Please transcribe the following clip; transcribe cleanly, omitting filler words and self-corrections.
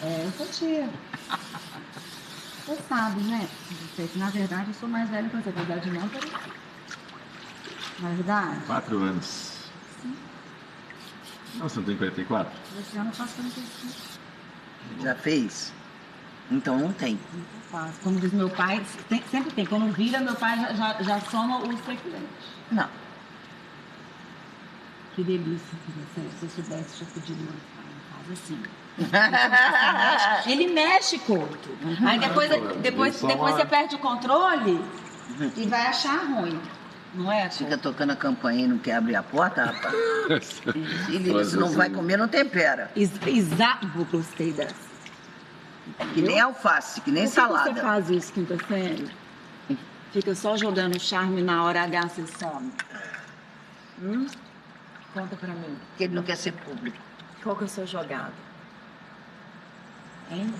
É, eu sou tia. Você sabe, né? Você, que, na verdade, eu sou mais velha que você. Na verdade, não, por na verdade? 4 anos. Sim. Não, você não tem 44? Esse ano eu faço 45. Já fez? Então não tem. Muito fácil. Como diz meu pai, sempre tem. Quando vira, meu pai já soma o frequente. Não. Que delícia que você, se eu soubesse, tinha pedido uma casa assim. Ele mexe, Couto. Aí depois você perde o controle e vai achar ruim. Não é? Fica tocando a campainha e não quer abrir a porta, rapaz. Se liga, se não vai comer, não tempera. Exato, gostei dessa. Que nem alface, que nem Por que salada. você faz isso, quinta série? Fica só jogando charme na hora H, você some. Conta pra mim. Porque ele não quer ser público. Qual que é o seu jogado? Hein?